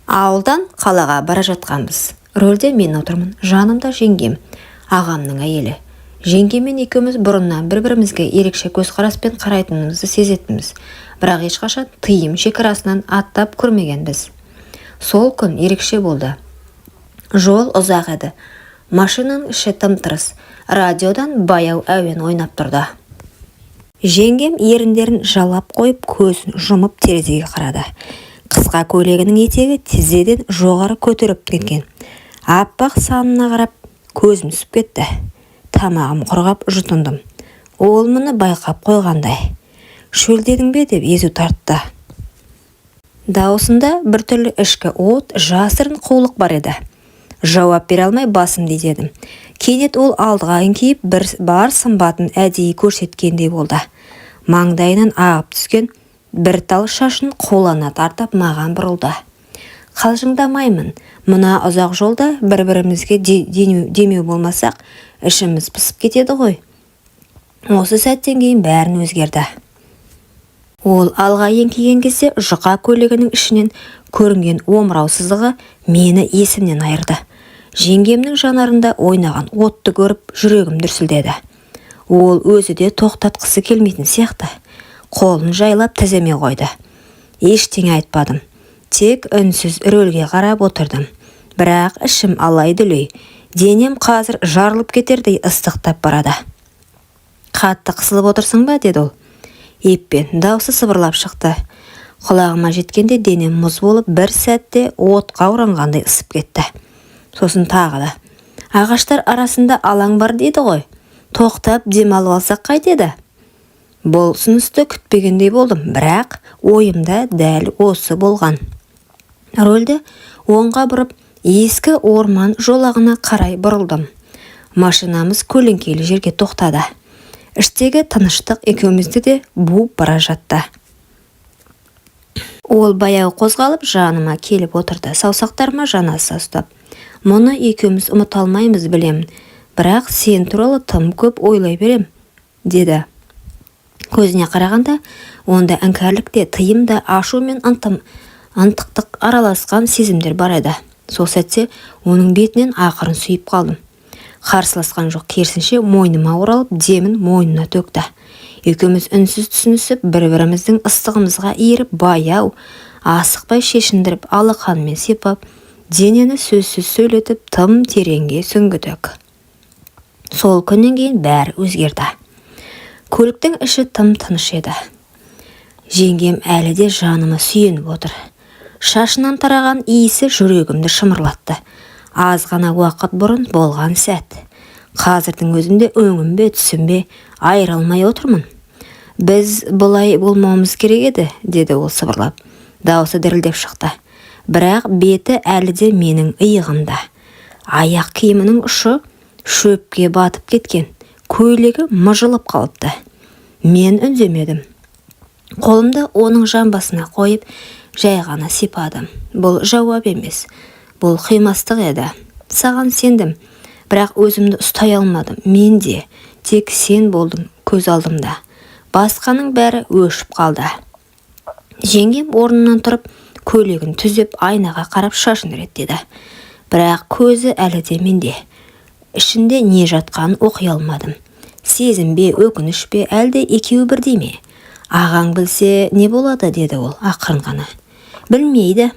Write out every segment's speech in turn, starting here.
Ауылдан қалаға бара жатқанбыз. Рөлде мен отырмын, жанымда жеңгем, ағамның әйелі. Жеңгеммен екеуміз бұрыннан бір-бірімізге ерекше көзқараспен қарайтынымызды сезетінбіз. Бірақ ешқашан тыйым шекарасынан аттап көрмегенбіз. Сол күн ерекше болды. Жол ұзақ еді. Машинаның іші тым-тырыс. Радиодан баяу әуен ойнап тұрды. Жеңгем еріндерін жалап қойып, көзін жұмып терезеге қарады. Қысқа көйлегінің етегі тізеден жоғары көтеріп кеткен. Аппақ санына қарап көзім түсіп кетті. Тамағым құрғап жұтындым. Ол мұны байқап қойғандай. Шөлдедің бе деп езу тартты. Даусында біртүрлі ішкі от, жасырын қулық бар еді. Жауап бере алмай басымды изедім. Кенет ол алдыға еңкейіп бар сымбатын әдейі көрсеткендей болды. Маңдайынан ағып түскен бір тал шашын қолана тартып маған бұрылды. Қалжыңдамаймын. Мына ұзақ жолда бір-бірімізге демеу болмасақ, ішіміз пысып кетеді ғой. Осы сәттен кейін бәрін өзгерді. Ол алға еңкейген кезде жұқа көйлегінің ішінен көрінген омырау сызығы мені есімнен айырды. Жеңгемнің жанарында ойнаған отты көріп жүрегім дүрсілдеді. Ол өзі де тоқтатқысы келмейтін сияқты. Қолын жайлап тіземе қойды. Ештеңе айтпадым. Тек үнсіз рөлге қарап отырдым. Бірақ ішім алай-дүлей. Денем қазір жарылып кетердей ыстықтап барады. Қатты қысылып отырсың ба, деді ол. Еппен даусы сыбырлап шықты. Құлағыма жеткенде денем мұз болып бір сәтте отқа оранғандай ысып кетті. Сосын тағы да. Ағаштар арасында алаң бар дейді ғой. Тоқтап демалып алсақ қайтеді? Бұл ұсынысты күтпегендей болдым, бірақ ойымда дәл осы болған. Рөлді оңға бұрып, ескі орман жолағына қарай бұрылдым. Машинамыз көлеңкелі жерге тоқтады. Іштегі тыныштық екеумізді де буып бара жатты. Ол баяу қозғалып жаныма келіп отырды, саусақтарыма жанаса ұстап. Мұны екеуміз ұмыта алмаймыз, білемін, бірақ сен туралы тым көп ойлай берем, деді. Көзіне қарағанда, онда іңкәрлікте, тыйымда, ашу мен ынтықтық араласқан сезімдер бар еді. Сол сәтте оның бетінен ақырын сүйіп қалдым. Қарсыласқан жоқ, керісінше мойныма оралып, демін мойнына төкті. Екеуміз үнсіз түсінісіп, бір-біріміздің ыстығымызға иіріп, баяу, асықпай шешіндіріп, алақанмен сипап, денені сөзсіз сөйлетіп, тым тереңге сүңгідік. Сол күннен кейін бәрі өзгерді. Көліктің іші тым тыныш еді. Жеңгем әлі де жаныма сүйеніп отыр. Шашынан тараған иісі жүрегімді шымырлатты. Аз ғана уақыт бұрын болған сәт. Қазірдің өзінде өңім бе, түсім бе, айыра алмай отырмын. Біз бұлай болмауымыз керек еді, деді ол сыбырлап. Даусы дірілдеп шықты. Бірақ беті әлі де менің иығымда. Аяқ киімінің ұшы шөпке батып кеткен. Көйлегі мыжылып қалыпты. Мен үндемедім. Қолымды оның жамбасына қойып, жай ғана сипадым. Бұл жауап емес. Бұл қимастық еді. Саған сендім, бірақ өзімді ұстай алмадым. Мен де тек сен болдың көз алдымда. Басқаның бәрі өшіп қалды. Жеңгем орнынан тұрып, көйлегін түзеп, айнаға қарап шашын реттеді. Бірақ көзі әлі де менде. Ішінде не жатқанын оқи алмадым. Сезім бе, өкініш пе, әлде екеуі бірдей ме? Ағаң білсе не болады, деді ол ақырын ғана. Білмейді.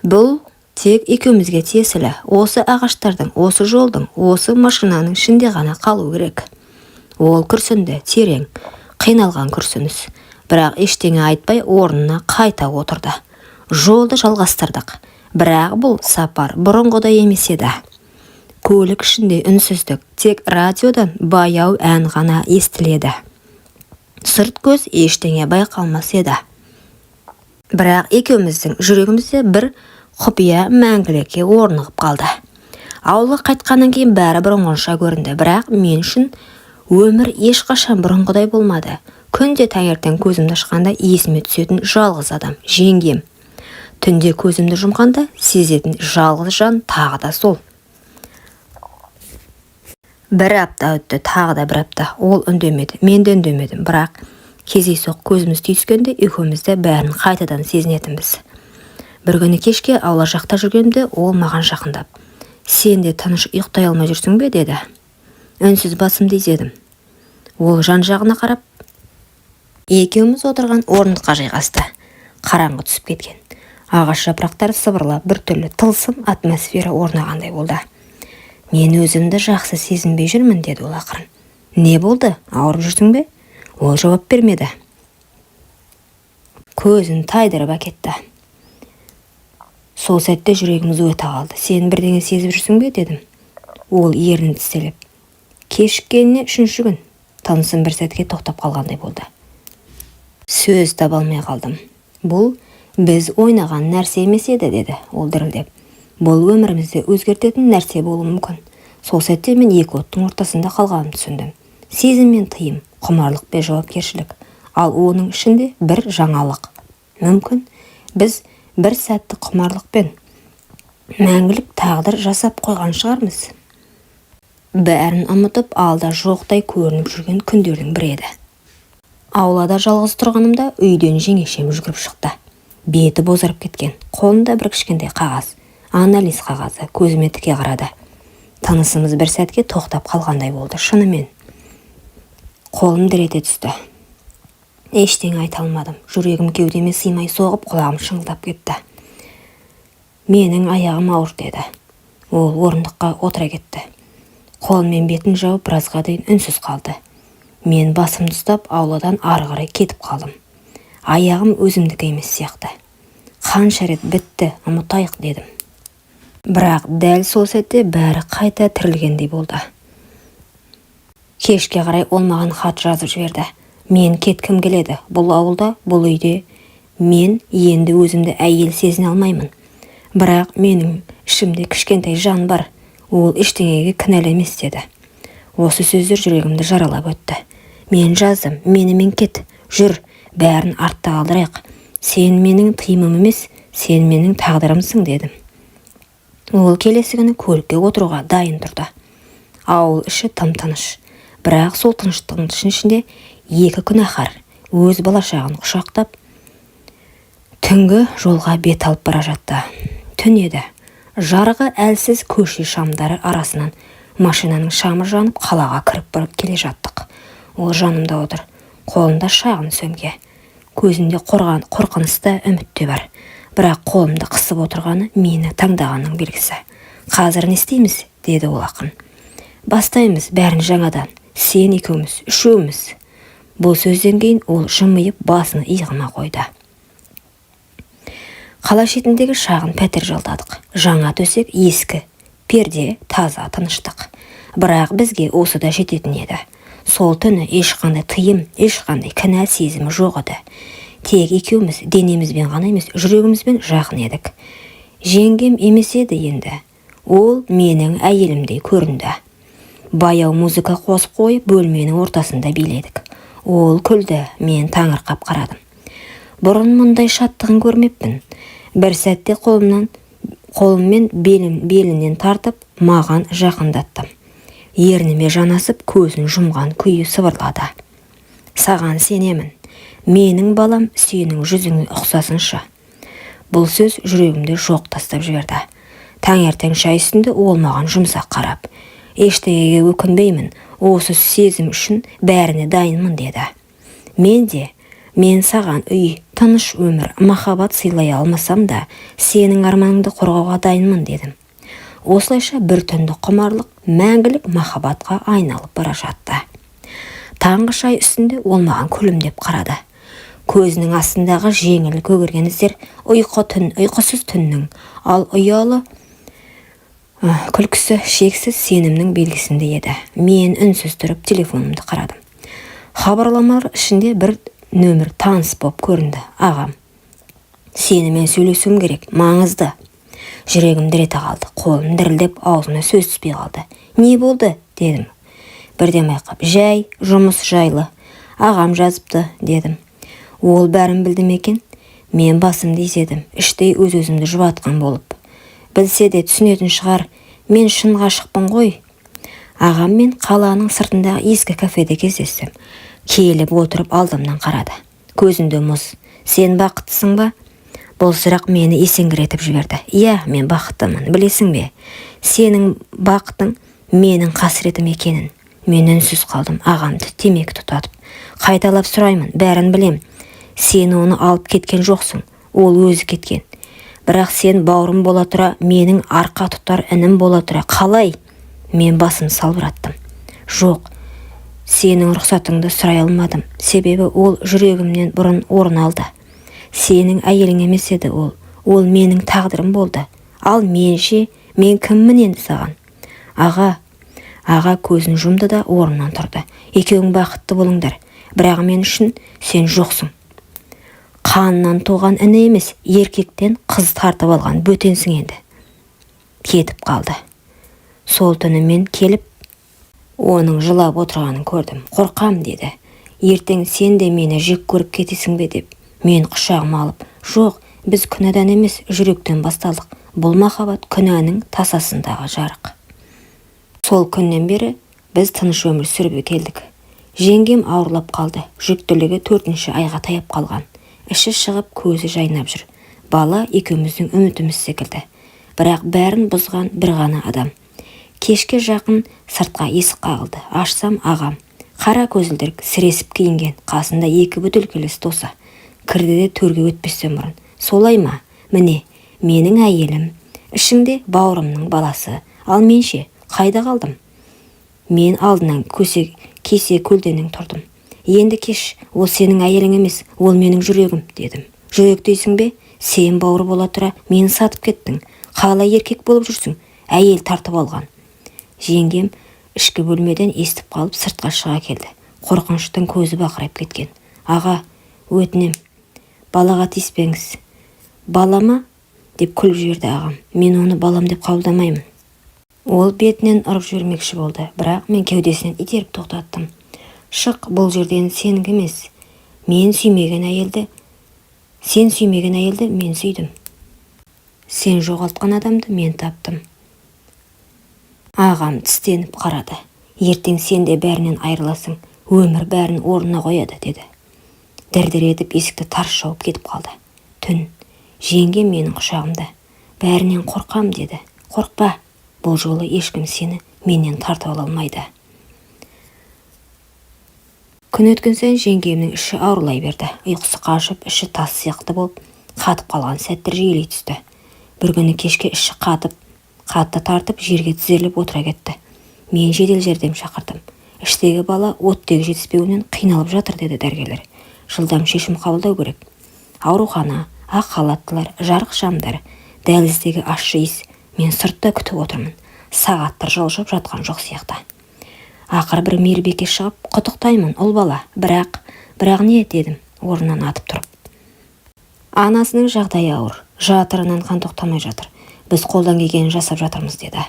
Бұл тек екеумізге тиесілі. Осы ағаштардың, осы жолдың, осы машинаның ішінде ғана қалу керек. Ол күрсінді, терең, қиналған күрсініс. Бірақ ештеңе айтпай орнына қайта отырды. Жолды жалғастырдық. Бірақ бұл сапар бұрынғыдай емес еді. Көлік ішінде үнсіздік, тек радиодан баяу ән ғана естіледі. Сырт көз ештеңе байқалмас еді. Бірақ екеуміздің жүрегімізде бір құпия мәңгілікке орнығып қалды. Ауылға қайтқаннан кейін бәрі бұрынғыша көрінді, бірақ мен үшін өмір ешқашан бұрынғыдай болмады. Күнде таңертең көзімді ашқанда есіме түсетін жалғыз адам, жеңгем. Түнде көзімді жұмғанда сезетін жалғыз жан тағы да сол. Бір апта өтті, тағы да бір апта. Ол үндемеді, мен де үндемедім, бірақ кездейсоқ көзіміз түйіскенде екеуміз де бәрін қайтадан сезінетінбіз. Бір күні кешке аула жақта жүргенімде ол маған жақындап: «Сен де тыныш ұйықтай алмай жүрсің бе?» деді. Үнсіз басымды изедім. Ол жан жағына қарап, екеуміз отырған орындыққа жайғасты. Қараңғы түсіп кеткен. Ағаш жапырақтары сыбырлап, біртүрлі тылсым атмосфера орнағандай болды. «Мен өзімді жақсы сезінбей жүрмін», деді ол ақырын. «Не болды? Ауырып жүрсің бе?» Ол жауап бермеді. Көзін тайдырып әкетті. Сол сәтте жүрегіміз өте қалды. «Сен бірдеңе сезіп жүрсің бе?» дедім. Ол ернін тістелеп: «Кешіккеніне 3-ші күн». Тынысым бір сәтке тоқтап қалғандай болды. Сөз таба алмай қалдым. «Бұл біз ойнаған нәрсе емес еді», деді ол дірілдеп. «Бұл өмірімізді өзгертетін нәрсе болуы мүмкін». Сол сәтте мен екі оттың ортасында қалғанымды түсіндім. Сезім мен тыйым, құмарлық пен жауапкершілік, ал оның ішінде бір жаңалық. Мүмкін біз бір сәтті құмарлықпен мәңгілік тағдыр жасап қойған шығармыз. Бәрін ұмытып, алда жоқтай көрініп жүрген күндердің бірі еді. Аулада жалғыз тұрғанымда үйден жеңешем жүгіріп шықты. Беті бозарып кеткен, қолында бір кішкентай қағаз, анализ қағазы, көзіме тіке қарады. Тынысымыз бір сәтке тоқтап қалғандай болды. Шынымен қолым дір ете түсті. Ештеңе айта алмадым. Жүрегім кеудеме сыймай соғып, құлағым шыңылдап кетті. «Менің аяғым ауыр», деді. Ол орындыққа отыра кетті. Қолымен бетін жауып біразға дейін үнсіз қалды. Мен басымды ұстап ауладан ары қарай кетіп қалдым. Аяғым өзімдікі емес сияқты. Қанша рет бітті, ұмытайық дедім. Бірақ дәл сол сәтте бәрі қайта тірілгендей болды. Кешке қарай ол маған хат жазып жіберді. «Мен кеткім келеді. Бұл ауылда, бұл үйде мен енді өзімді әйел сезіне алмаймын. Бірақ менің ішімде кішкентай жан бар. Ол ештеңеге кінәлі емес», деді. Осы сөздер жүрегімді жаралап өтті. Мен жаздым: «Менімен кет, жүр, бәрін артта қалдырайық. Сен менің тыйымым емес, сен менің тағдырымсың», дедім. Ол келесі күні көлікке отыруға дайын тұрды. Ауыл іші тым-тыныш. Бірақ сол тыныштықтың ішінде екі күнәһар өз балашағын құшақтап түнгі жолға бет алып бара жатты. Түн еді. Жарығы әлсіз көше шамдары арасынан машинаның шамы жанып қалаға кіріп келе жаттық. Ол жанымда отыр, қолында шағын сөмке. Көзінде қорқынысты үмітте бар. Бірақ қолымды қысып отырғаны мені таңдағанның белгісі. «Қазір не істейміз?» деді ол ақын. «Бастаймыз бәрін жаңадан. Сен екеуміз, үшеуміз». Бұл сөзден кейін ол жымиып басын иығыма қойды. Қала шетіндегі шағын пәтер жалдадық. Жаңа төсек, ескі перде, таза тыныштық. Бірақ бізге осы да жететін еді. Сол түні ешқандай тыйым, ешқандай кінә сезімі жоқ еді. Тек екеуміз денемізбен ғана емес, жүрегімізбен жақын едік. Жеңгем емес еді енді. Ол менің әйелімдей көрінді. Баяу музыка қосып қойып, бөлменің ортасында биледік. Ол күлді, мен таңырқап қарадым. Бұрын мұндай шаттығын көрмеппін. Бір сәтте қолыммен белінен тартып, маған жақындаттым. Ерніме жанасып, көзін жұмған күйі сыбырлады: «Саған сенемін. Менің балам сенің жүзіңе ұқсасыншы». Бұл сөз жүрегімде жоқ тастап жіберді. Таңертең шай үстінде ол маған жұмсақ қарап: «Ештеңеге өкінбеймін, осы сезім үшін бәріне дайынмын», деді. Мен саған үй, тыныш өмір, махаббат сыйлай алмасам да, сенің арманыңды қорғауға дайынмын, дедім. Осылайша бір түнді құмарлық мәңгілік махаббатқа айналып бара жатты. Таңғы шай үстінде ол маған күлімдеп қарады. Көзінің астындағы жеңіл көгерген іздер ұйқысыз түннің, ал ұялы күлкісі шексіз сенімнің белгісінде еді. Мен үнсіз тұрып телефонымды қарадым. Хабарламалар ішінде бір нөмір таныс боп көрінді. «Ағам, сенімен сөйлесуім керек, маңызды». Жүрегім дір ете қалды. Қолым дірілдеп, аузыма сөз түспей қалды. «Не болды?» дедім. Бірден байқап: «Жай, жұмыс жайлы. Ағам жазыпты», дедім. Ол бәрін білді ме екен? Мен басымды изедім, іштей өз-өзімді жұбатқан болып. Білсе де түсінетін шығар, мен шын ғашықпын ғой. Ағаммен қаланың сыртындағы ескі кафеде кездестім. Келіп отырып алдымнан қарады. Көзінде мұз. «Сен бақыттысың ба?» Бұл сұрақ мені есеңгіретіп жіберді. Иә, мен бақыттымын, білесің бе? Сенің бақытың менің қасіретім екенін. Мен үнсіз қалдым, ағамды темекі тұтатып. Қайталап сұраймын, бәрін білем. Сен оны алып кеткен жоқсың, ол өзі кеткен. Бірақ сен бауырым бола тұра, менің арқа тұтар інім бола тұра, қалай? Мен басым салбыраттым. Жоқ, сенің рұқсатыңды сұрай алмадым, себебі ол жүрегімнен бұрын орын алды. Сенің әйелің емес еді ол менің тағдырым болды. Ал менше, мен кіммін енді саған? Аға көзін жұмды да орнынан тұрды. Екеуің бақытты болыңдар, бірақ мен үшін сен жоқсың. Қанынан туған іні емес, еркектен қыз тартып алған бөтенсің енді. Кетіп қалды. Сол түні мен келіп, оның жылап отырғанын көрдім. Қорқам деді. Ертең сен де мені жек көріп кетесің бе деп. Мен құшағыма алып, жоқ, біз күнәдан емес, жүректен басталдық. Бұл махаббат күнәнің тасасындағы жарық. Сол күннен бері біз тыныш өмір сүріп келдік. Жеңгем ауырлап қалды. Жүктілігі 4-ші айға таяп қалған. Іші шығып, көзі жайнап жүр. Бала екеуміздің үмітіміз секілді. Бірақ бәрін бұзған бір ғана адам. Кешке жақын сыртқа есік қағылды. Ашсам ағам. Қара көзілдірік, сіресіп киінген, қасында 2 бөтелкелес досы. Кірді де төрге өтпестен бұрын. Солай ма? Міне, менің әйелім, ішіңде бауырымның баласы. Ал менше, қайда қалдым? Мен алдынан кесе көлденің тұрдым. Енді кеш, ол сенің әйелің емес, ол менің жүрегім, дедім. Жүрек дейсің бе? Сен бауыр бола тұра, мені сатып кеттің. Қалай еркек болып жүрсің? Әйел тартып алған. Жеңгем ішкі бөлмеден естіп қалып сыртқа шыға келді. Қорқыныштың көзі бақырайып кеткен. Аға, өтінем, балаға тиіспеңіз. Балама? Деп күліп жіберді ағам. Мен оны балам деп қабылдамаймын. Ол бетінен ұрып жібермекші болды, бірақ мен кеудесінен итеріп тоқтаттым. Шық, бұл жерден сенікі емес. Сен сүймеген әйелді мен сүйдім. Сен жоғалтқан адамды мен таптым. Ағам тістеніп қарады. Ертең сен де бәрінен айырыласың, өмір бәрін орнына қояды, деді. Дір-дір етіп есікті тарс жауып кетіп қалды. Түн. Жеңгем менің құшағымда. Бәрінен қорқам, деді. Қорқпа, бұл жолы ешкім сені менен тартып ала алмайды. Күн өткен сайын жеңгемнің іші ауырлай берді. Ұйқысы қашып, іші тас сияқты болып, қатып қалған сәттер жиілей түсті. Бір күні кешке іші қатты тартып, жерге тізерлеп отыра кетті. Мен жедел жәрдем шақырдым. Іштегі бала оттегі жетіспеуінен қиналып жатыр, деді дәрігерлер. Жылдам шешім қабылдау керек. Аурухана, ақ халаттылар, жарық шамдар, дәліздегі ащы иіс. Мен сыртта күтіп отырмын. Сағаттар жылжып жатқан жоқ сияқты. Ақыр бір мейірбике шығып, құттықтаймын, ұл бала. Бірақ не, дедім, орнынан атып тұрып. Анасының жағдайы ауыр, жатырынан қан тоқтамай жатыр. Біз қолдан келгенін жасап жатырмыз, деді.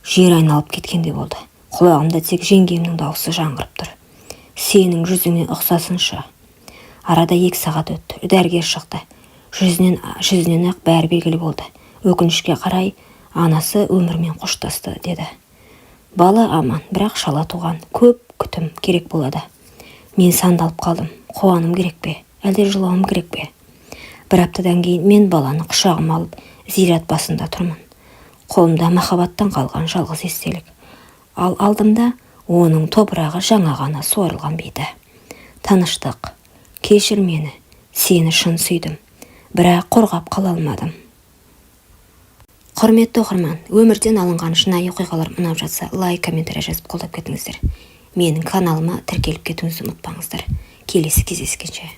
Жер айналып кеткенде болды. Құлағымда тек жеңгемнің дауысы жаңғырып тұр. Сенің жүзіңе ұқсасыншы. Арада 2 сағат өтті. Дәрігер шықты. Жүзінен ақ бәрі белгілі болды. Өкінішке қарай, анасы өмірмен қоштасты, деді. Бала аман, бірақ шала туған. Көп күтім керек болады. Мен сандалып қалдым. Қуаным керек пе? Әлде жылауым керек пе? Бір аптадан кейін мен баланы құшағыма алып, зират басында тұрмын. Қолымда махаббаттан қалған жалғыз естелік. Ал алдымда оның топырағы жаңа ғана суарылған беті. Таныштық, кешір мені, сені шын сүйдім, бірақ қорғап қала алмадым. Құрметті оқырман, өмірден алынған шынайы оқиғалар ұнап жатса, лайк, комментарий жазып қолдап кетіңіздер. Менің каналыма тіркеліп кетуіңізді ұмытпаңыздар. Келесі кездескенше.